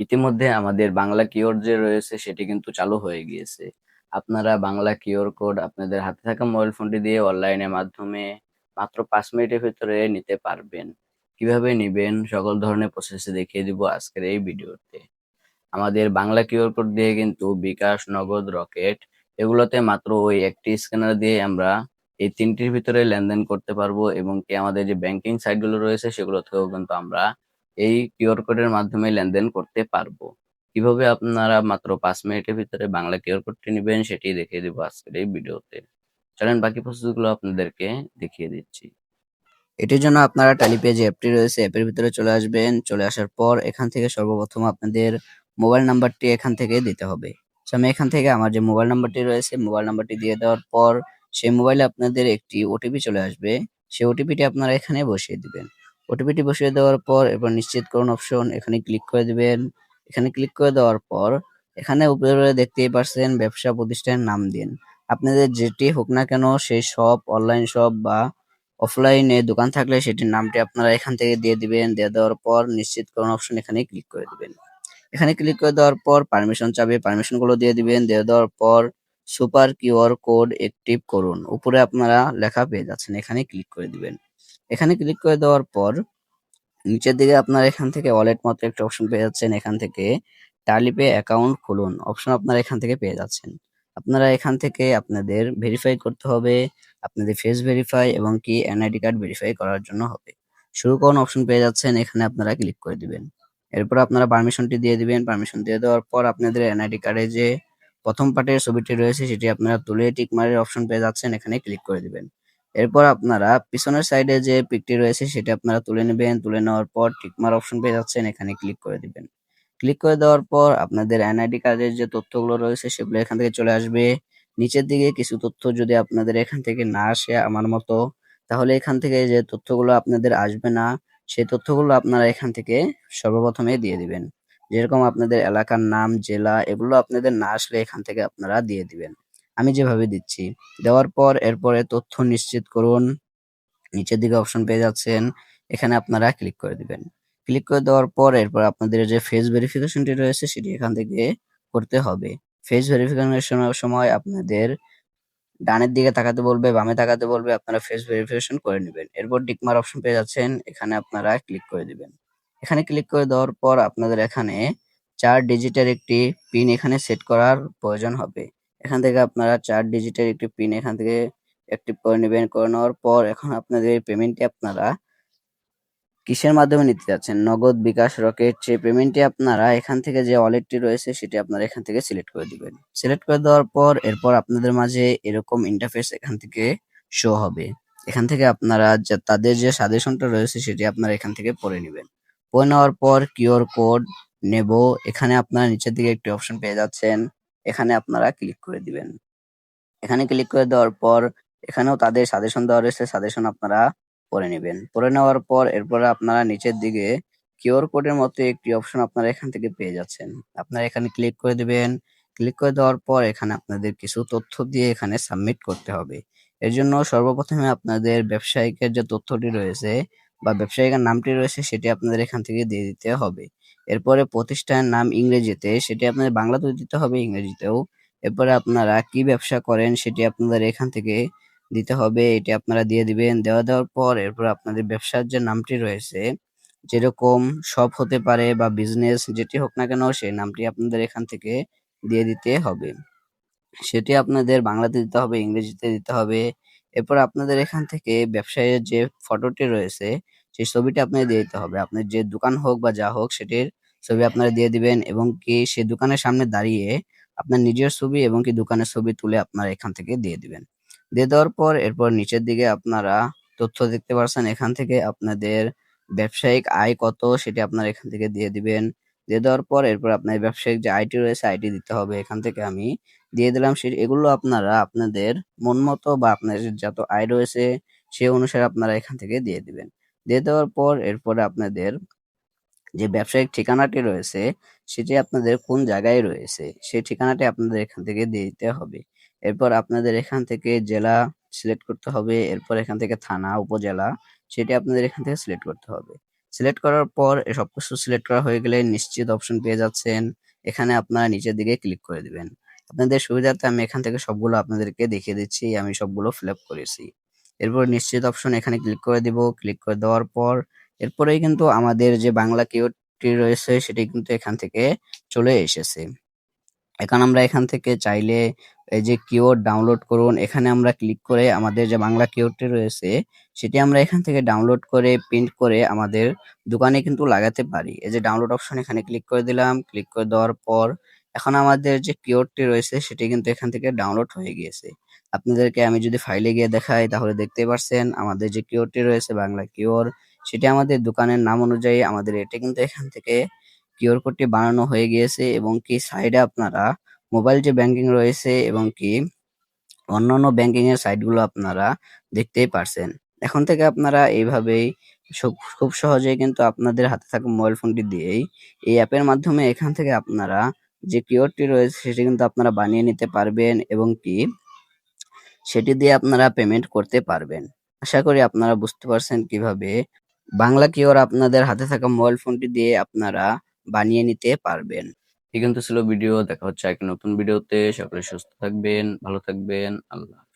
ইতিমধ্যে আমাদের বাংলা কিওর যে রয়েছে সেটি কিন্তু চালু হয়ে গিয়েছে। আপনারা বাংলা কিওর কোড আপনাদের হাতে থাকা মোবাইল ফোনটি দিয়ে অনলাইনের মাধ্যমে মাত্র 5 মিনিটের ভিতরে নিতে পারবেন। কিভাবে নিবেন সকল ধরনের প্রসেস দেখিয়ে দিব আজকের এই ভিডিওতে। আমাদের বাংলা কিউআর কোড দিয়ে কিন্তু বিকাশ, নগদ, রকেট এগুলোতে মাত্র ওই একটি স্ক্যানার দিয়ে আমরা এই তিনটির ভিতরে লেনদেন করতে পারবো এবং কি আমাদের যে ব্যাংকিং সাইট গুলো রয়েছে সেগুলো থেকেও কিন্তু আমরা এই কিউআর কোডের মাধ্যমে লেনদেন করতে পারবো। কিভাবে আপনারা মাত্র 5 মিনিটের ভিতরে বাংলা কিউআর কোডটি নেবেন সেটি দেখিয়ে দিব আজকের এই ভিডিওতে। চলেন বাকি প্রসেস গুলো আপনাদেরকে দেখিয়ে দিচ্ছি। এটির জন্য আপনারা টালিপে যে অ্যাপটি রয়েছে অ্যাপের ভিতরে চলে আসবেন। চলে আসার পর এখান থেকে সর্বপ্রথম আপনাদের মোবাইল নাম্বারটি এখান থেকে দিতে হবে। আমি এখান থেকে আমার যে মোবাইল নাম্বারটি রয়েছে মোবাইল নাম্বারটি দিয়ে দেওয়ার পর সেই মোবাইলে আপনাদের একটি ওটিপি চলে আসবে। সেই ওটিপিটি আপনারা এখানে বসিয়ে দিবেন। ওটিপিটি বসিয়ে দেওয়ার পর এরপর নিশ্চিতকরণ অপশন এখানে ক্লিক করে দিবেন। এখানে ক্লিক করে দেওয়ার পর এখানে উপরে দেখতেই পারছেন ব্যবসা প্রতিষ্ঠানের নাম দিন। আপনাদের যেটি হোক না কেন সেই শপ, অনলাইন শপ বা অফলাইনে দোকান থাকলে সেটির নামটি আপনারা এখান থেকে দিয়ে দিবেন। দিয়ে দেওয়ার পর নিশ্চিতকরণ অপশন এখানে ক্লিক করে দিবেন। এখানে ক্লিক করে দেওয়ার পর পারমিশন চাবে, পারমিশন গুলো দিয়ে দিবেন। দিয়ে দেওয়ার পর সুপার কিউআর কোড অ্যাক্টিভ করুন উপরে আপনারা লেখা পেয়ে যাচ্ছেন, এখানে ক্লিক করে দিবেন। এখানে ক্লিক করে দেওয়ার পর নিচের দিকে আপনারা এখান থেকে ওয়ালেট মতো একটা অপশন পেয়ে যাচ্ছেন। এখান থেকে টালিপে অ্যাকাউন্ট খুলুন অপশন আপনারা এখান থেকে পেয়ে যাচ্ছেন। আপনারা এখান থেকে আপনাদের ভেরিফাই করতে হবে, আপনাদের ফেস ভেরিফাই এবং কি এনআইডি কার্ড ভেরিফাই করার জন্য হবে। শুরু করুন অপশন পেয়ে যাচ্ছেন, এখানে আপনারা ক্লিক করে দিবেন। এরপর আপনারা পারমিশনটি দিয়ে দিবেন। পারমিশন দিয়ে দেওয়ার পর আপনাদের এনআইডি কার্ডে যে প্রথম পার্টের ছবিটি রয়েছে সেটি আপনারা তুলে টিক মারের অপশন পেয়ে যাচ্ছেন, এখানে ক্লিক করে দিবেন। এরপর আপনারা পিছনের সাইডে যে পিকটি রয়েছে সেটা আপনারা তুলে নেবেন। তুলে নেওয়ার পর টিকমার অপশন পেয়ে যাচ্ছেন, এখানে ক্লিক করে দিবেন। ক্লিক করে দেওয়ার পর আপনাদের এনআইডি কার্ডের যে তথ্যগুলো রয়েছে সেগুলো এখান থেকে চলে আসবে। নিচের দিকে কিছু তথ্য যদি আপনাদের এখান থেকে না আসে আমার মতো, তাহলে এখান থেকে যে তথ্যগুলো আপনাদের আসবে না সেই তথ্যগুলো আপনারা এখান থেকে সর্বপ্রথমে দিয়ে দিবেন। যেরকম আপনাদের এলাকার নাম, জেলা এগুলো আপনাদের না আসলে এখান থেকে আপনারা দিয়ে দিবেন। আমি যেভাবে দিচ্ছি। দেওয়ার পর এরপরে তথ্য নিশ্চিত করুন। নিচের দিকে অপশন পেয়ে যাচ্ছেন, এখানে আপনারা ক্লিক করে দিবেন। ক্লিক করে দেওয়ার পর এরপর আপনাদের যে ফেস ভেরিফিকেশনটি রয়েছে সেটি এখান থেকে করতে হবে। ফেস ভেরিফিকেশনের সময় আপনাদের ডানের দিকে তাকাতে বলবে, বামে তাকাতে বলবে, আপনারা ফেস ভেরিফিকেশন করে নেবেন। এরপর টিকমার অপশন পেয়ে যাচ্ছেন, এখানে আপনারা ক্লিক করে দিবেন। এখানে ক্লিক করে দেওয়ার পর আপনাদের এখানে 4 ডিজিটের একটি পিন এখানে সেট করার প্রয়োজন হবে। এখান থেকে আপনারা 4 ডিজিটের একটি পিন এখান থেকে অ্যাক্টিভ করে নেবেন। করে নেওয়ার পর এখন আপনাদের এই পেমেন্টটি আপনারা কিসের মাধ্যমে নিতে যাচ্ছেন? নগদ, বিকাশ, রকেট সেই পেমেন্টটি আপনারা এখান থেকে যে ওয়ালেটটি রয়েছে সেটি আপনারা এখান থেকে সিলেক্ট করে দিবেন। সিলেক্ট করে দেওয়ার পর এরপর আপনাদের মাঝে এরকম ইন্টারফেস এখান থেকে শো হবে। এখান থেকে আপনারা তাদের যে সাজেশনটা রয়েছে সেটি আপনারা এখান থেকে পড়ে নিবেন। পড়ে নেওয়ার পর কিউআর কোড নেব, এখানে আপনারা নিচের দিকে একটি অপশন পেয়ে যাচ্ছেন, এখানে আপনারা ক্লিক করে দিবেন। এখানে ক্লিক করে দেওয়ার পর এখানেও তাদের সাজেশন দেওয়া রয়েছে, সাজেশন আপনারা পড়ে নেবেন। পড়ে নেওয়ার পর এরপরে আপনারা নিচের দিকে কিউআর কোডের মতো একটি অপশন আপনারা এখান থেকে পেয়ে যাচ্ছেন। আপনারা এখানে ক্লিক করে দিবেন। ক্লিক করে দেওয়ার পর এখানে আপনাদের কিছু তথ্য দিয়ে এখানে সাবমিট করতে হবে। এর জন্য সর্বপ্রথমে আপনাদের ব্যবসায়িকের যে তথ্যটি রয়েছে বা ব্যবসায়িকের নামটি রয়েছে সেটি আপনাদের এখান থেকে দিয়ে দিতে হবে। এরপরে প্রতিষ্ঠানের নাম ইংরেজিতে, সেটি আপনাদের বাংলাতেও দিতে হবে, ইংরেজিতেও। এরপরে আপনারা কি ব্যবসা করেন সেটি আপনাদের এখান থেকে দিতে হবে, এটি আপনারা দিয়ে দিবেন। দেওয়ার পর এরপর আপনাদের ব্যবসার যে নামটি রয়েছে, যেরকম শপ হতে পারে বা বিজনেস যেটি হোক না কেন সেই নামটি আপনাদের এখান থেকে দিয়ে দিতে হবে। সেটি আপনাদের বাংলাতে দিতে হবে, ইংরেজিতে দিতে হবে। এরপর আপনাদের এখান থেকে ব্যবসায়ের যে ফটোটি রয়েছে সেই ছবিটা আপনাদের দিয়ে দিতে হবে। আপনার যে দোকান হোক বা যা হোক সেটির ছবি আপনারা দিয়ে দিবেন এবং কি সেই দোকানের সামনে দাঁড়িয়ে আপনার নিজের ছবি এবং কি দোকানের ছবি তুলে আপনারা এখান থেকে দিয়ে দিবেন। দিয়ে দেওয়ার পর এরপর নিচের দিকে আপনারা তথ্য দেখতে পাচ্ছেন, এখান থেকে আপনাদের ব্যবসায়িক আয় কত সেটি আপনারা এখান থেকে দিয়ে দিবেন। দিয়ে দেওয়ার পর এরপর আপনার ব্যবসায়িক যে আইটি রয়েছে আইটি দিতে হবে, এখান থেকে আমি দিয়ে দিলাম। এগুলো আপনারা আপনাদের মন মতো বা আপনাদের যত আয় রয়েছে সে অনুসারে আপনারা এখান থেকে দিয়ে দিবেন। দিয়ে দেওয়ার পর এরপরে আপনাদের যে ব্যবসায়িক ঠিকানাটি রয়েছে সেটি আপনাদের কোন জায়গায় রয়েছে সেই ঠিকানাটি আপনাদের এখান থেকে দিয়ে দিতে হবে। এরপর আপনাদের এখান থেকে জেলা সিলেক্ট করতে হবে। এরপর এখান থেকে থানা, উপজেলা সেটি আপনাদের এখান থেকে সিলেক্ট করতে হবে। সিলেক্ট করার পর সবকিছু সিলেক্ট করা হয়ে গেলে নিশ্চিত অপশন পেয়ে যাচ্ছেন। এখানে আপনারা নিচের দিকে ক্লিক করে দিবেন। আপনাদের সুবিধার্থে আমি এখান থেকে সবগুলো আপনাদেরকে দেখিয়ে দিচ্ছি। আমি সবগুলো ফিল আপ করেছি। এরপর নিশ্চিত অপশন এখানে ক্লিক করে দিব। ক্লিক করে দেওয়ার পর এরপরেই কিন্তু আমাদের যে বাংলা কিওয়ার্ডটি রয়েছে সেটি কিন্তু এখান থেকে চলে এসেছে। এখন আমরা এখান থেকে চাইলে এই যে কিওয়ার্ড ডাউনলোড করুন, এখানে আমরা ক্লিক করে আমাদের যে বাংলা কিওয়ার্ডটি রয়েছে সেটি আমরা এখান থেকে ডাউনলোড করে প্রিন্ট করে আমাদের দোকানে কিন্তু লাগাতে পারি। এই যে ডাউনলোড অপশন এখানে ক্লিক করে দিলাম। ক্লিক করে দেওয়ার পর এখন আমাদের যে কিওয়ার্ডটি রয়েছে সেটি কিন্তু এখান থেকে ডাউনলোড হয়ে গিয়েছে। আপনাদেরকে আমি যদি ফাইলে গিয়ে দেখাই তাহলে দেখতেই পারছেন আমাদের যে কিওয়ার্ডটি রয়েছে বাংলা কিওয়ার্ড সেটি আমাদের দোকানের নাম অনুযায়ী আমাদের এটা কিন্তু এখান থেকে কিউআর কোডটি বানানো হয়ে গিয়েছে এবং কি সাইডে আপনারা মোবাইল যে ব্যাংকিং রয়েছে এবং কি অন্যান্য ব্যাংকিং এর সাইটগুলো আপনারা দেখতেই পারছেন। এখন থেকে আপনারা এইভাবেই খুব সহজেই কিন্তু আপনাদের হাতে থাকা মোবাইল ফোনটি দিয়েই এই অ্যাপের মাধ্যমে এখান থেকে আপনারা যে কিওয়ার্ডটি রয়েছে সেটি কিন্তু আপনারা বানিয়ে নিতে পারবেন এবং কি সেটি দিয়ে আপনারা পেমেন্ট করতে পারবেন। আশা করি আপনারা বুঝতে পারছেন কিভাবে বাংলা কিওর আপনাদের হাতে থাকা মোবাইল ফোনটি দিয়ে আপনারা বানিয়ে নিতে পারবেন। এই কিন্তু ছিল ভিডিও। দেখা হচ্ছে এক নতুন ভিডিওতে। সকলে সুস্থ থাকবেন, ভালো থাকবেন। আল্লাহ।